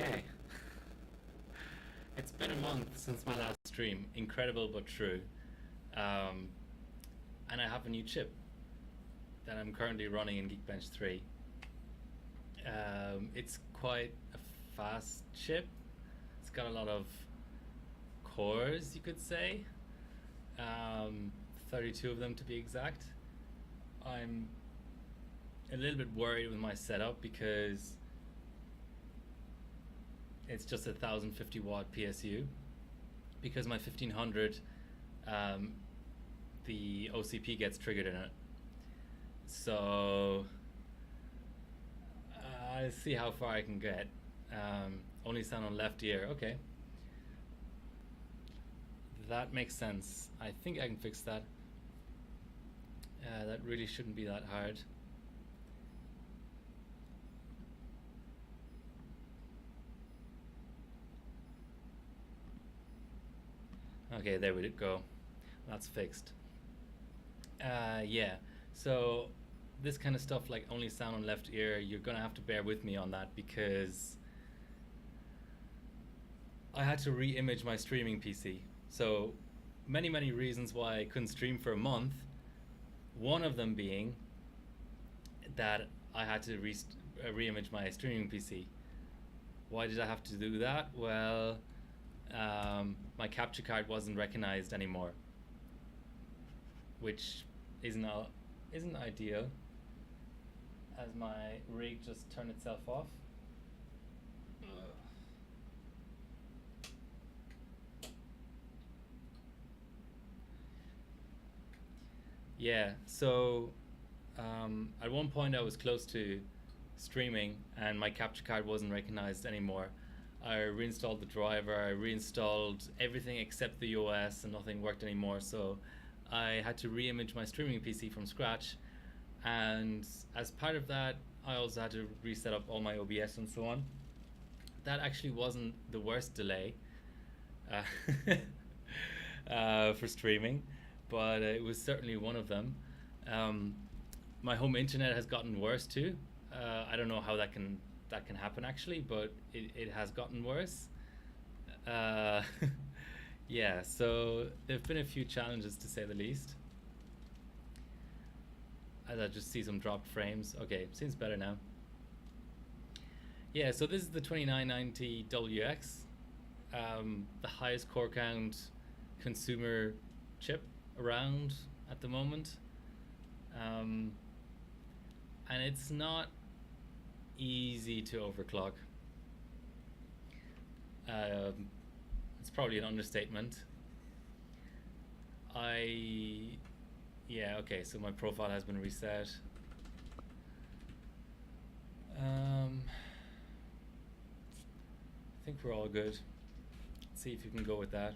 Okay. It's been a month since my last stream. Incredible but true. Um, and I have a new chip that I'm currently running in Geekbench 3. It's quite a fast chip. It's got a lot of cores, you could say. Um, 32 of them to be exact. I'm a little bit worried with my setup because it's just a 1050 watt PSU. Because my 1500, um, the OCP gets triggered in it. So I'll see how far I can get. Only sound on left ear. Okay, that makes sense. I think I can fix that. That really shouldn't be that hard. Okay, there we go. That's fixed. Yeah. So this kind of stuff, like only sound on left ear, you're gonna have to bear with me on that because I had to re-image my streaming PC. So many reasons why I couldn't stream for a month. One of them being that I had to re-image my streaming PC. Why did I have to do that? Well, my capture card wasn't recognized anymore, which isn't ideal, as my rig just turned itself off. Yeah, so at one point I was close to streaming and my capture card wasn't recognized anymore. I reinstalled the driver, I reinstalled everything except the OS, and nothing worked anymore. So I had to re-image my streaming PC from scratch, and as part of that I also had to reset up all my OBS and so on. That actually wasn't the worst delay uh, for streaming, but it was certainly one of them. Um, my home internet has gotten worse too. I don't know how that can happen actually, but it has gotten worse. Uh, yeah, so there've been a few challenges to say the least. As I just see some dropped frames. Okay, seems better now. Yeah, so this is the 2990WX, the highest core count consumer chip around at the moment. And it's not easy to overclock. It's probably an understatement. Yeah, okay, so my profile has been reset. I think we're all good. Let's see if you can go with that.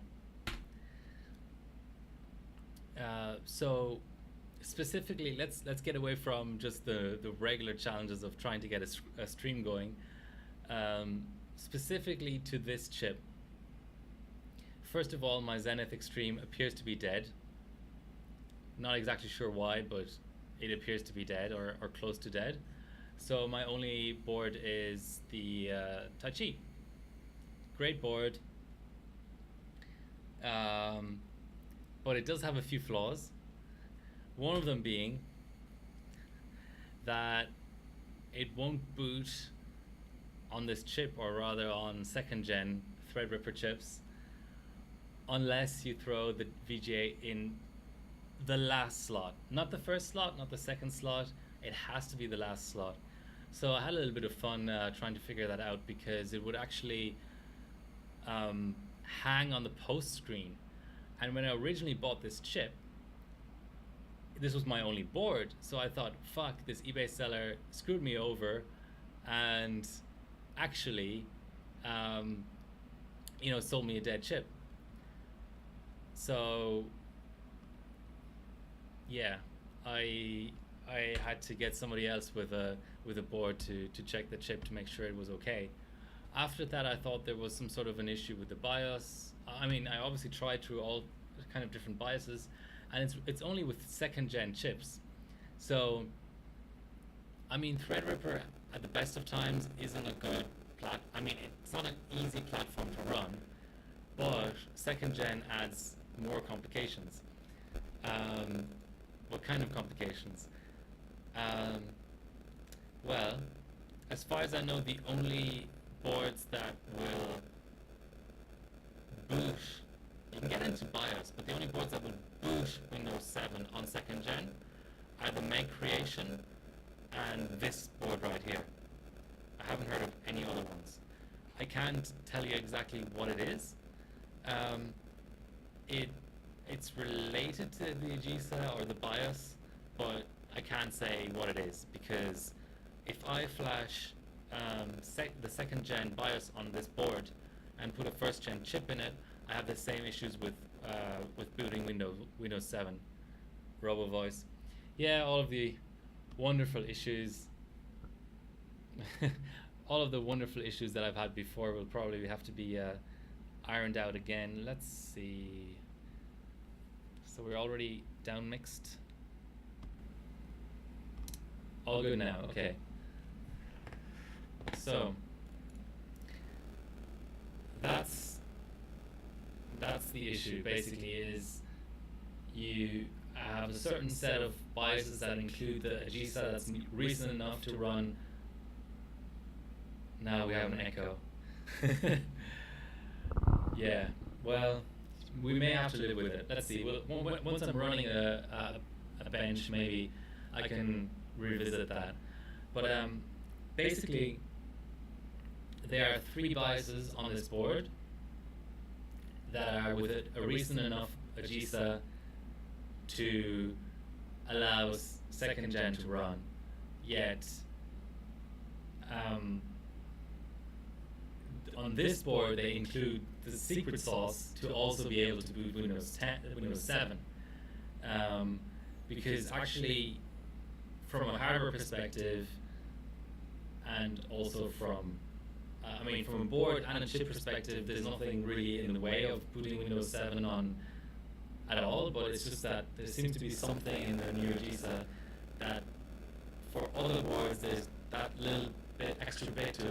So specifically, let's get away from just the regular challenges of trying to get a stream going. Specifically to this chip. First of all, my Zenith Extreme appears to be dead. Not exactly sure why, but it appears to be dead or close to dead. So my only board is the Tai Chi. Great board. But it does have a few flaws. One of them being that it won't boot on this chip, or rather on second gen Threadripper chips, unless you throw the VGA in the last slot. Not the first slot, not the second slot. It has to be the last slot. So I had a little bit of fun trying to figure that out, because it would actually hang on the post screen. And when I originally bought this chip, this was my only board, so I thought, fuck, this eBay seller screwed me over and actually sold me a dead chip. So yeah, I had to get somebody else with a board to check the chip to make sure it was okay. After that, I thought there was some sort of an issue with the BIOS. I mean, I obviously tried through all kind of different BIOSes, and it's only with second gen chips. So I mean, Threadripper at the best of times isn't a good I mean, it's not an easy platform to run, but second gen adds more complications. Um, what kind of complications? Um, well, as far as I know, the only boards that will boot, you can get into BIOS, but the only boards that will boot Windows 7 on second gen are the Meg Creation and this board right here. I haven't heard of any other ones. I can't tell you exactly what it is. It's related to the AGISA or the BIOS, but I can't say what it is, because if I flash the second gen BIOS on this board and put a first gen chip in it, I have the same issues with booting Windows 7. Robo voice. Yeah, all of the wonderful issues. All of the wonderful issues that I've had before will probably have to be ironed out again. Let's see. So we're already down mixed. All good now. Okay. So that's the issue. Basically, is you have a certain set of BIOSes that include the AGISA that's recent enough to run. Now we have an echo. Yeah, well, we may have to live with it. Let's see. Well, once I'm running a bench, maybe I can revisit that. But basically, there are 3 BIOSes on this board that are with a recent enough AGISA to allow second gen to run. Yet, on this board they include the secret sauce to also be able to boot Windows 7, because actually, from a hardware perspective, and also from from a board and a chip perspective, there's nothing really in the way of booting Windows 7 on at all, but it's just that there seems to be something in the new AGISA that for other boards there's that little bit extra bit to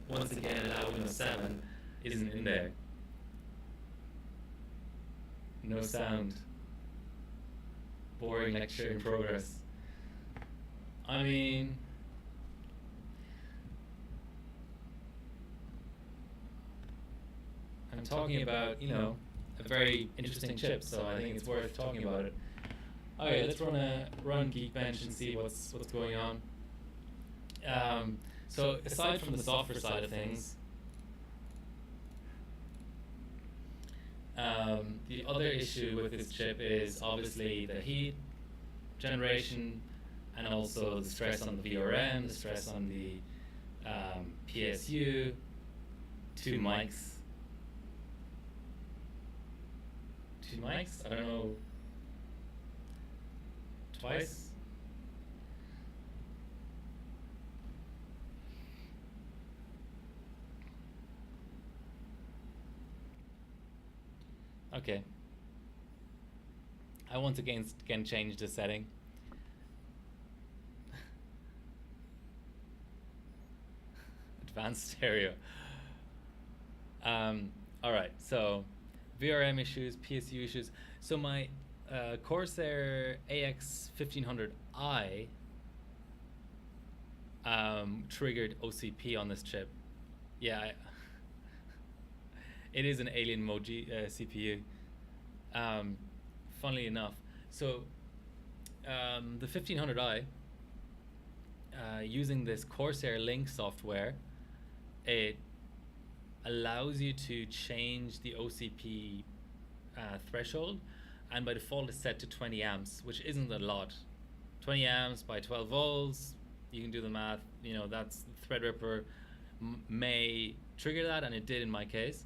once again allow Windows 7 isn't in there. No sound. Boring lecture in progress. I mean, I'm talking about, a very interesting chip, so I think it's worth talking about it. Okay, let's run Geekbench and see what's going on. So aside from the software side of things, the other issue with this chip is obviously the heat generation, and also the stress on the VRM, the stress on the PSU, 2 mics. 2 mics? I don't know. Twice? Okay. I once again change the setting. Advanced stereo. Alright, so VRM issues, PSU issues. So my Corsair AX1500i triggered OCP on this chip. Yeah, it is an Alien Moji CPU. Funnily enough, so the 1500i, using this Corsair Link software, it allows you to change the OCP threshold, and by default it's set to 20 amps, which isn't a lot. 20 amps by 12 volts, you can do the math, that's Threadripper may trigger that, and it did in my case.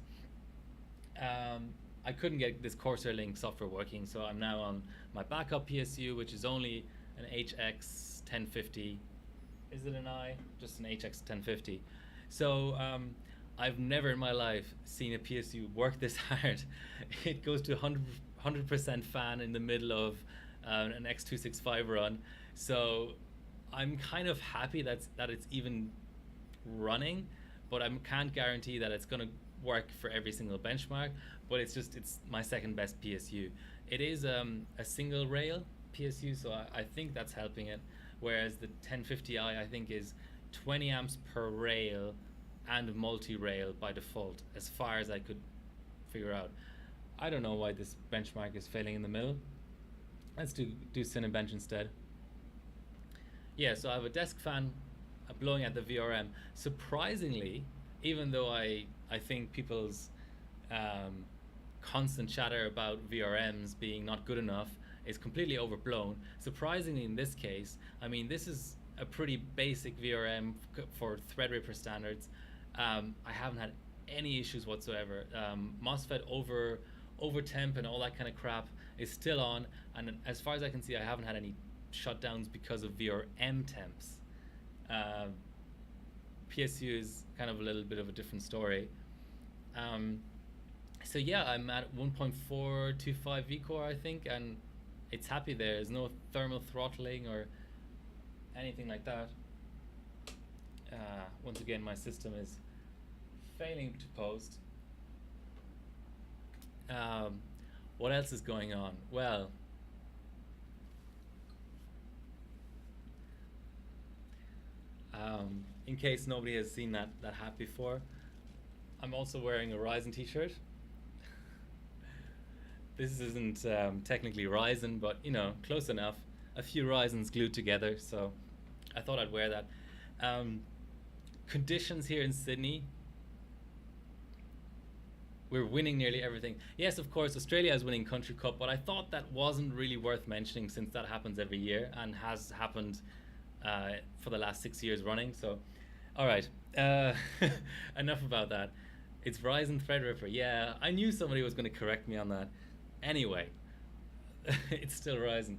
I couldn't get this Corsair Link software working, so I'm now on my backup PSU, which is only an HX1050. Is it an I? Just an HX1050. So I've never in my life seen a PSU work this hard. It goes to 100% fan in the middle of an X265 run. So I'm kind of happy that it's even running, but I can't guarantee that it's going to work for every single benchmark. But it's my second best PSU. It is a single rail PSU, so I think that's helping it. Whereas the 1050i I think is 20 amps per rail and multi-rail by default, as far as I could figure out. I don't know why this benchmark is failing in the middle. Let's do Cinebench instead. Yeah, so I have a desk fan blowing at the VRM. Surprisingly, even though I think people's constant chatter about VRMs being not good enough is completely overblown, surprisingly in this case, I mean, this is a pretty basic VRM for Threadripper standards. I haven't had any issues whatsoever. MOSFET over temp and all that kind of crap is still on, and as far as I can see, I haven't had any shutdowns because of VRM temps. PSU is kind of a little bit of a different story. So yeah, I'm at 1.425 vCore, I think, and it's happy there. There's no thermal throttling or anything like that. Once again, my system is failing to post. What else is going on? Well, in case nobody has seen that hat before, I'm also wearing a Ryzen t-shirt. This isn't technically Ryzen, but you know, close enough. A few Ryzens glued together, so I thought I'd wear that. Conditions here in Sydney, we're winning nearly everything. Yes, of course, Australia is winning Country Cup, but I thought that wasn't really worth mentioning since that happens every year and has happened for the last 6 years running. So, all right, enough about that. It's Ryzen Threadripper. Yeah, I knew somebody was going to correct me on that. Anyway, it's still Ryzen.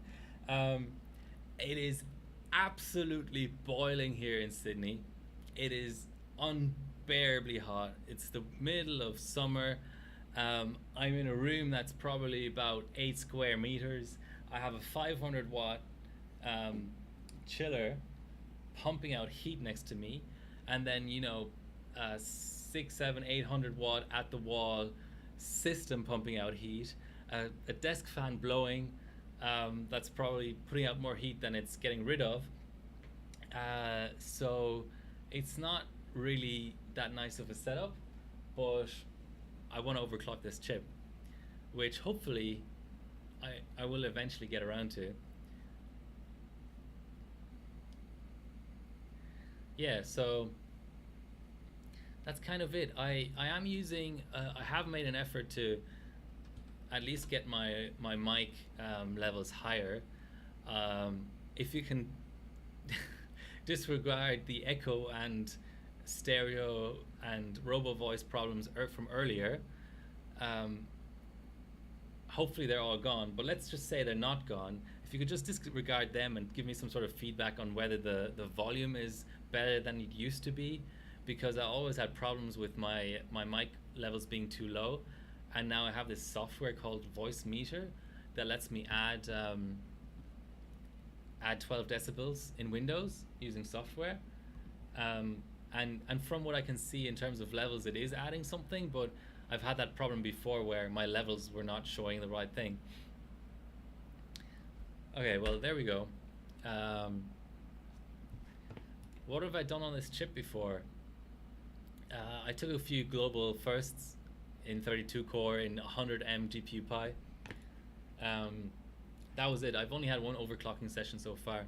It is absolutely boiling here in Sydney. It is unbearably hot. It's the middle of summer. I'm in a room that's probably about 8 square meters. I have a 500 watt chiller pumping out heat next to me, and then, you know, 6, 7, 800 watt at the wall system pumping out heat, a desk fan blowing that's probably putting out more heat than it's getting rid of. So it's not really that nice of a setup, but I want to overclock this chip, which hopefully I will eventually get around to. Yeah, so that's kind of it. I am using, I have made an effort to at least get my mic levels higher. If you can disregard the echo and stereo and robo voice problems from earlier, hopefully they're all gone, but let's just say they're not gone. If you could just disregard them and give me some sort of feedback on whether the volume is better than it used to be, because I always had problems with my mic levels being too low, and now I have this software called Voice Meter that lets me add 12 decibels in Windows using software, and from what I can see in terms of levels, it is adding something, but I've had that problem before where my levels were not showing the right thing. Okay, well, there we go. What have I done on this chip before? I took a few global firsts in 32 core in 100M GPU Pi. That was it. I've only had one overclocking session so far.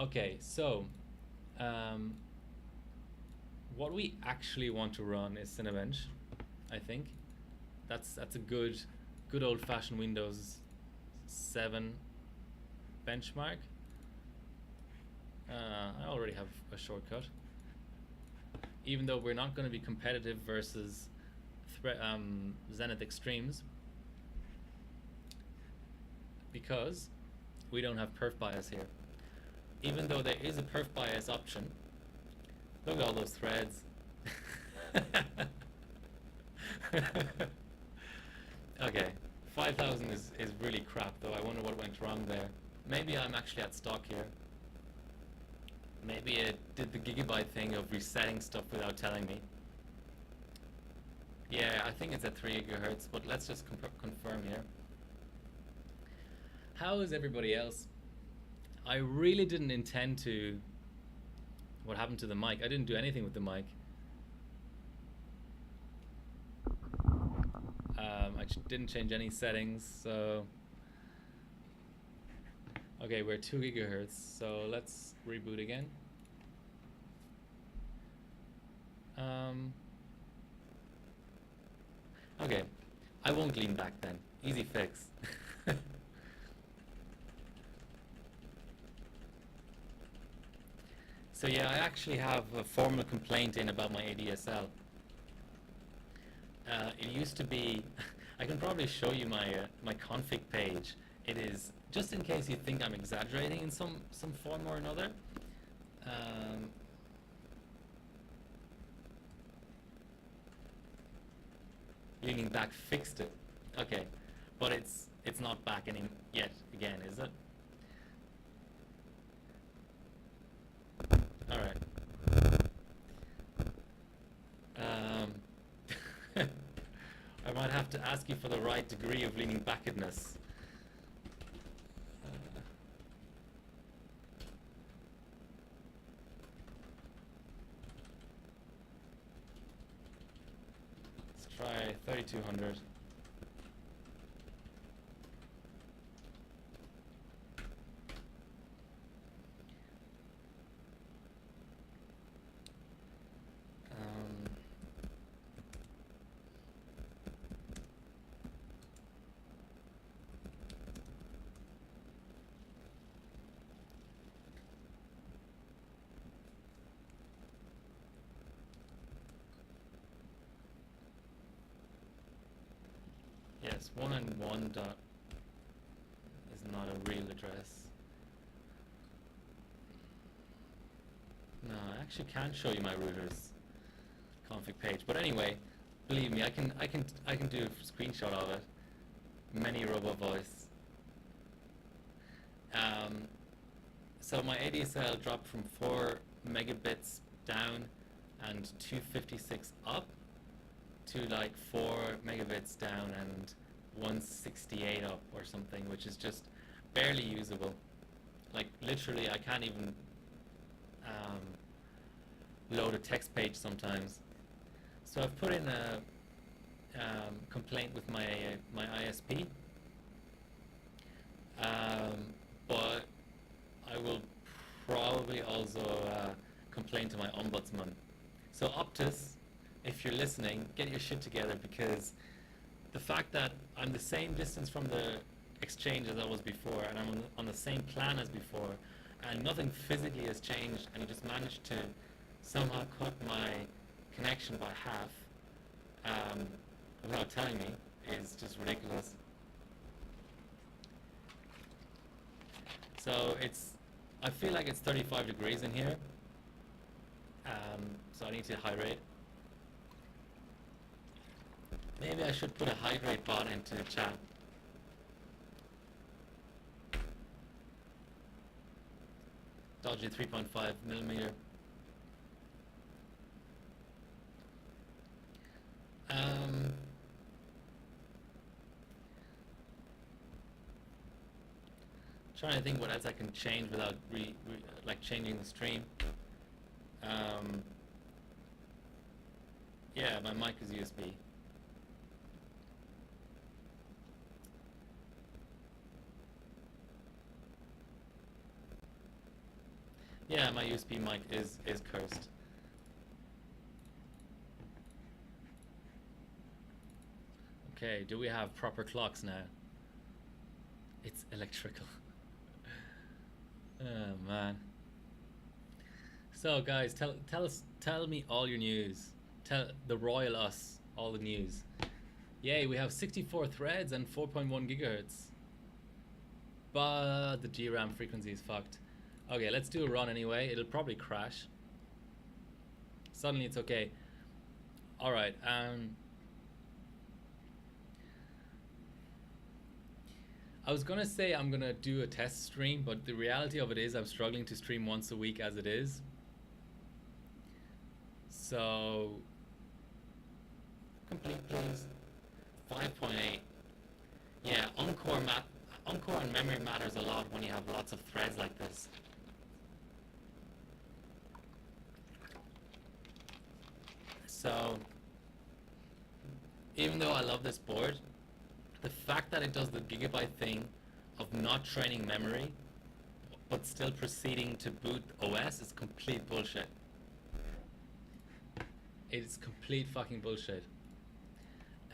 Okay, so what we actually want to run is Cinebench, I think. That's a good old-fashioned Windows 7 benchmark. I already have a shortcut. Even though we're not going to be competitive versus Zenith Extremes, because we don't have perf bias here. Even though there is a perf bias option. Look at all those threads. Okay, 5,000 is really crap though. I wonder what went wrong there. Maybe I'm actually at stock here. Maybe it did the gigabyte thing of resetting stuff without telling me. Yeah, I think it's at 3 gigahertz, but let's just confirm here. How is everybody else? I really didn't intend to... What happened to the mic? I didn't do anything with the mic. I didn't change any settings, so... Okay, we're 2 gigahertz, so let's reboot again. Okay, I won't lean back then. Easy fix. So yeah, I actually have a formal complaint in about my ADSL. It used to be, I can probably show you my config page. It is, just in case you think I'm exaggerating in some form or another. Leaning back fixed it. Okay, but it's not back any yet again, is it? All right. I might have to ask you for the right degree of leaning backedness. Let's try 3200. Yes, 1 and 1 dot is not a real address. No, I actually can't show you my router's config page. But anyway, believe me, I can do a screenshot of it. Many robot voice. So my ADSL dropped from 4 megabits down and 256 up to like 4 megabits down and 168 up or something, which is just barely usable. Like literally I can't even load a text page sometimes. So I've put in a complaint with my ISP, but I will probably also complain to my ombudsman. So Optus, if you're listening, get your shit together, because the fact that I'm the same distance from the exchange as I was before, and I'm on the same plan as before, and nothing physically has changed, and you just managed to somehow cut my connection by half without telling me is just ridiculous. So I feel like it's 35 degrees in here, so I need to hydrate. Maybe I should put a hydrate bot into the chat. Dodgy 3.5 millimeter. Trying to think what else I can change without like changing the stream. Yeah, my mic is USB. Yeah, my USB mic is cursed. Okay, do we have proper clocks now? It's electrical. Oh man. So guys, tell me all your news. Tell the royal us all the news. Yay, we have 64 threads and 4.1 gigahertz. But the DRAM frequency is fucked. Okay, let's do a run anyway. It'll probably crash. Suddenly it's okay. Alright, I was gonna say I'm gonna do a test stream, but the reality of it is I'm struggling to stream once a week as it is. So complete, please. 5.8. Yeah, Encore and memory matters a lot when you have lots of threads like this. So even though I love this board, the fact that it does the gigabyte thing of not training memory but still proceeding to boot OS is complete bullshit. It's complete fucking bullshit.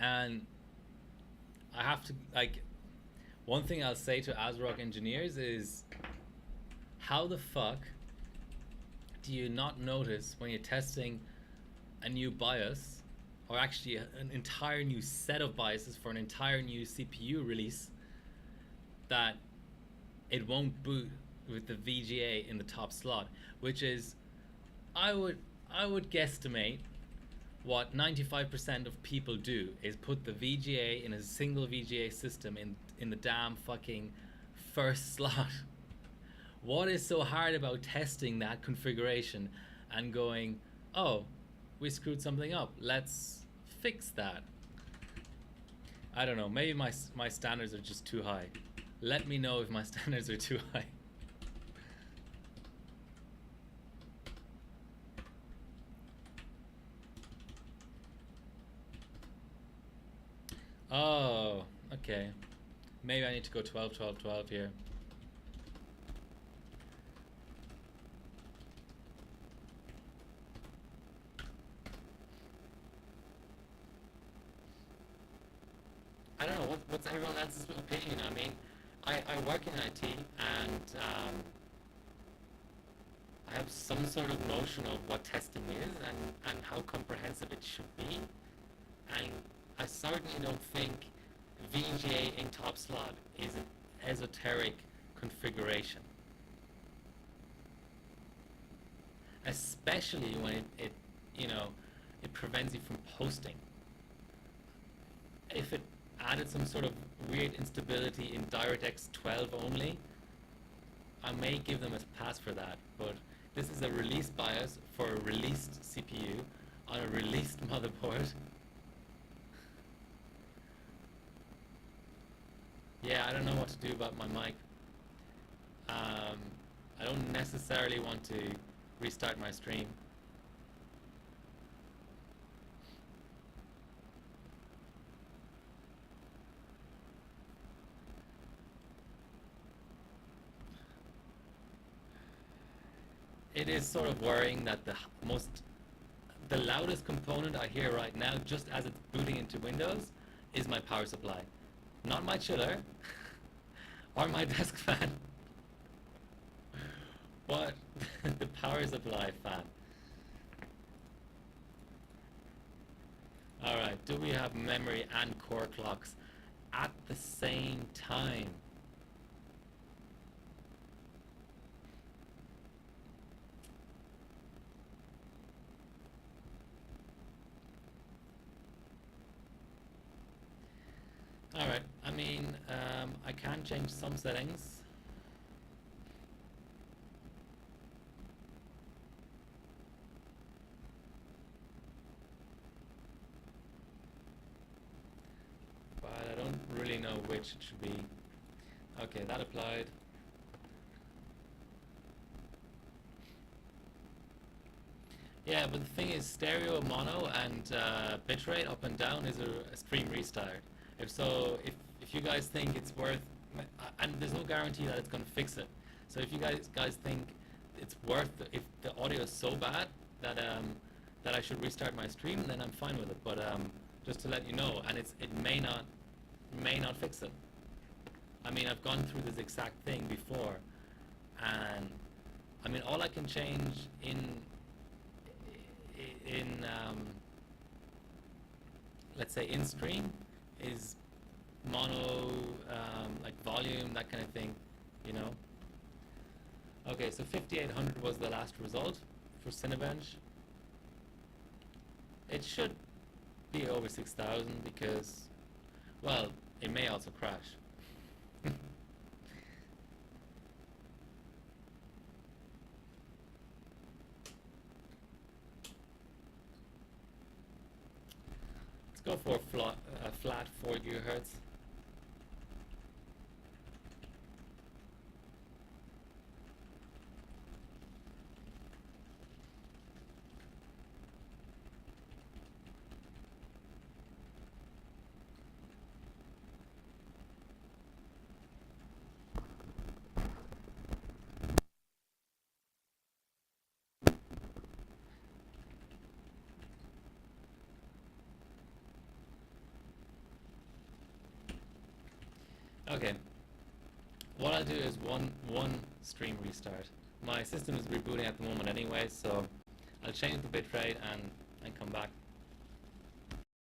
And I have to, like, one thing I'll say to ASRock engineers is, how the fuck do you not notice when you're testing a new BIOS, or actually an entire new set of BIOSes for an entire new CPU release, that it won't boot with the VGA in the top slot, which is, I would guesstimate what 95% of people do is put the VGA in a single VGA system in the damn fucking first slot. What is so hard about testing that configuration and going, oh, we screwed something up, let's fix that? I don't know, maybe my standards are just too high. Let me know if my standards are too high. Oh, okay. Maybe I need to go 12, 12, 12 here. I don't know, what's everyone else's opinion? I mean, I work in IT, and I have some sort of notion of what testing is and how comprehensive it should be. And I certainly don't think VGA in top slot is an esoteric configuration. Especially when it prevents you from posting. If it added some sort of weird instability in DirectX 12 only, I may give them a pass for that, but this is a released BIOS for a released CPU on a released motherboard. Yeah, I don't know what to do about my mic. I don't necessarily want to restart my stream. It is sort of worrying that the loudest component I hear right now, just as it's booting into Windows, is my power supply. Not my chiller, or my desk fan, but the power supply fan. Alright, do we have memory and core clocks at the same time? Alright, I mean, I can change some settings. But I don't really know which it should be. Okay, that applied. Yeah, but the thing is, stereo, mono, and bitrate up and down is a stream restart. If you guys think it's worth, and there's no guarantee that it's going to fix it. So if you guys think it's worth, if the audio is so bad that that I should restart my stream, then I'm fine with it. But just to let you know, and it may not fix it. I mean, I've gone through this exact thing before, and I mean, all I can change in let's say in stream is mono, like volume, that kind of thing, you know. Okay, so 5800 was the last result for Cinebench. It should be over 6000 because, well, it may also crash. Let's go for a flat 4 gigahertz. Okay. What I'll do is one stream restart. My system is rebooting at the moment anyway, so I'll change the bitrate and come back.